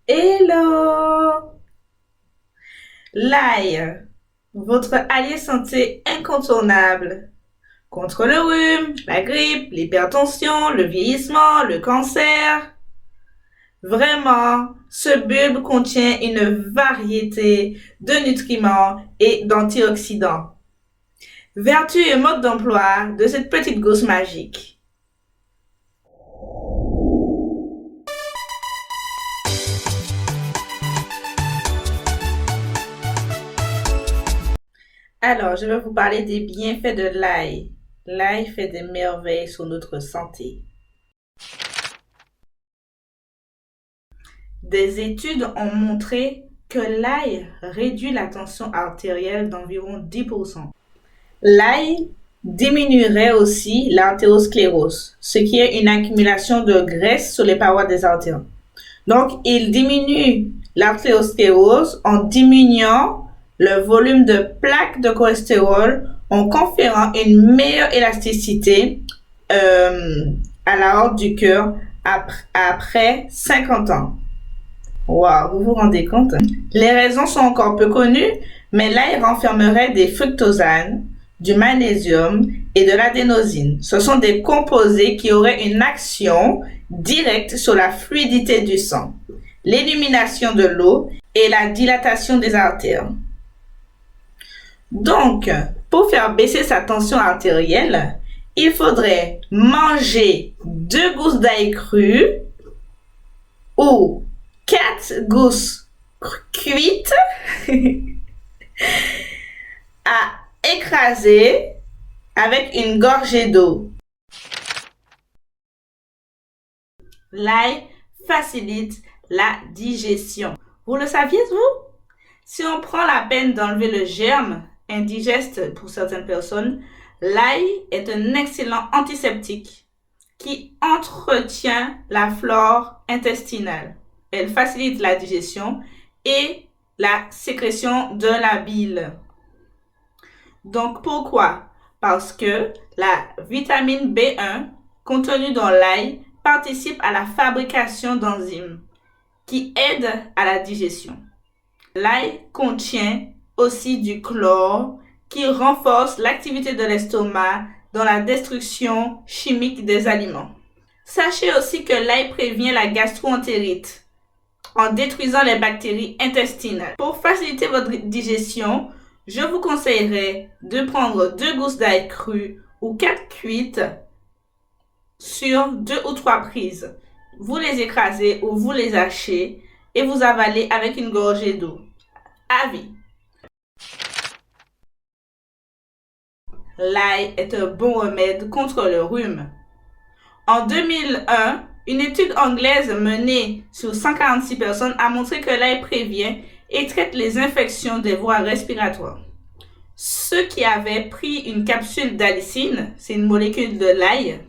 Hello! L'ail, votre allié santé incontournable contre le rhume, la grippe, l'hypertension, le vieillissement, le cancer. Vraiment, ce bulbe contient une variété de nutriments et d'antioxydants. Vertu et mode d'emploi de cette petite gousse magique. Alors, je vais vous parler des bienfaits de l'ail. L'ail fait des merveilles sur notre santé. Des études ont montré que l'ail réduit la tension artérielle d'environ 10%. L'ail diminuerait aussi l'artérosclérose, ce qui est une accumulation de graisse sur les parois des artères. Donc, il diminue l'artérosclérose en diminuant le volume de plaques de cholestérol, en conférant une meilleure élasticité à l'aorte du cœur après 50 ans. Wow, vous vous rendez compte? Les raisons sont encore peu connues, mais l'ail renfermerait des fructosanes, du magnésium et de l'adénosine. Ce sont des composés qui auraient une action directe sur la fluidité du sang, l'élimination de l'eau et la dilatation des artères. Donc, pour faire baisser sa tension artérielle, il faudrait manger 2 gousses d'ail cru ou 4 gousses cuites à écraser avec une gorgée d'eau. L'ail facilite la digestion. Vous le saviez-vous? Si on prend la peine d'enlever le germe indigeste pour certaines personnes, l'ail est un excellent antiseptique qui entretient la flore intestinale. Elle facilite la digestion et la sécrétion de la bile. Donc pourquoi? Parce que la vitamine B1 contenue dans l'ail participe à la fabrication d'enzymes qui aident à la digestion. L'ail contient aussi du chlore qui renforce l'activité de l'estomac dans la destruction chimique des aliments. Sachez aussi que l'ail prévient la gastro-entérite en détruisant les bactéries intestinales. Pour faciliter votre digestion, je vous conseillerais de prendre 2 gousses d'ail cru ou 4 cuites sur 2 ou 3 prises. Vous les écrasez ou vous les hachez et vous avalez avec une gorgée d'eau. Avis. L'ail est un bon remède contre le rhume. En 2001, une étude anglaise menée sur 146 personnes a montré que l'ail prévient et traite les infections des voies respiratoires. Ceux qui avaient pris une capsule d'allicine, c'est une molécule de l'ail,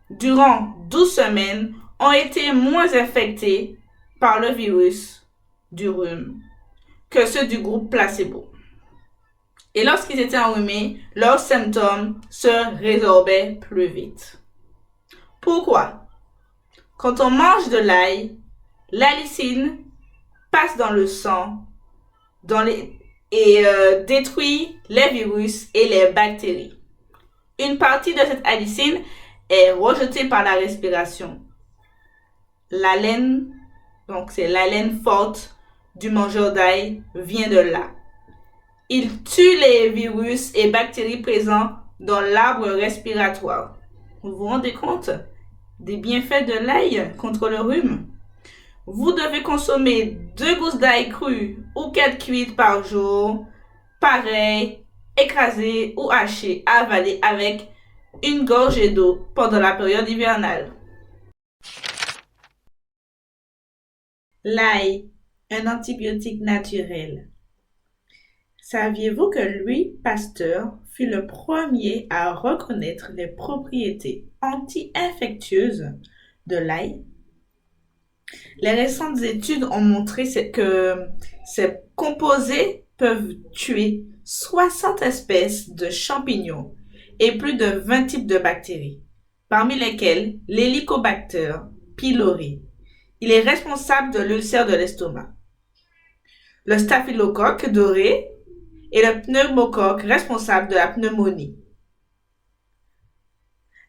durant 12 semaines ont été moins infectés par le virus du rhume que ceux du groupe placebo. Et lorsqu'ils étaient enrhumés, leurs symptômes se résorbaient plus vite. Pourquoi? Quand on mange de l'ail, l'allicine passe dans le sang et détruit les virus et les bactéries. Une partie de cette allicine est rejetée par la respiration. L'haleine, donc c'est l'haleine forte du mangeur d'ail, vient de là. Il tue les virus et bactéries présents dans l'arbre respiratoire. Vous vous rendez compte des bienfaits de l'ail contre le rhume? Vous devez consommer 2 gousses d'ail cru ou 4 cuites par jour. Pareil, écrasées ou hachées, avalées avec une gorgée d'eau pendant la période hivernale. L'ail, un antibiotique naturel. Saviez-vous que Louis Pasteur fut le premier à reconnaître les propriétés anti-infectieuses de l'ail? Les récentes études ont montré que ces composés peuvent tuer 60 espèces de champignons et plus de 20 types de bactéries, parmi lesquelles l'Helicobacter pylori. Il est responsable de l'ulcère de l'estomac. Le staphylocoque doré est le pneumocoque responsable de la pneumonie.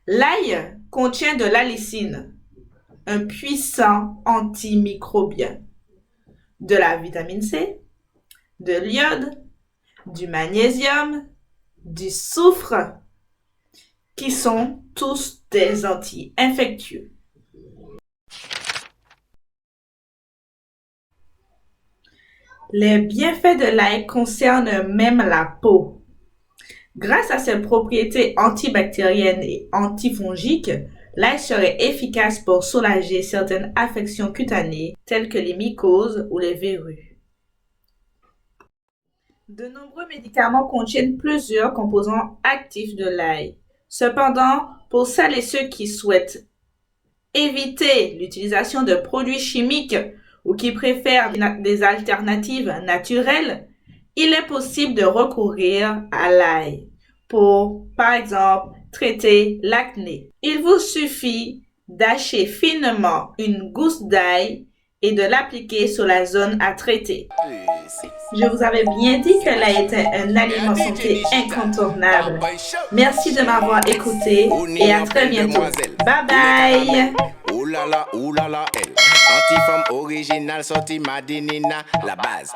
L'ail contient de l'allicine, un puissant antimicrobien, de la vitamine C, de l'iode, du magnésium, du soufre, qui sont tous des anti-infectieux. Les bienfaits de l'ail concernent même la peau. Grâce à ses propriétés antibactériennes et antifongiques, l'ail serait efficace pour soulager certaines affections cutanées telles que les mycoses ou les verrues. De nombreux médicaments contiennent plusieurs composants actifs de l'ail. Cependant, pour celles et ceux qui souhaitent éviter l'utilisation de produits chimiques ou qui préfèrent des alternatives naturelles, il est possible de recourir à l'ail pour, par exemple, traiter l'acné. Il vous suffit d'hacher finement une gousse d'ail et de l'appliquer sur la zone à traiter. Je vous avais bien dit que l'ail était un aliment santé incontournable. Merci de m'avoir écouté et à très bientôt. Bye bye! Oulala, elle. Anti-femme originale sortie Madinina, la base.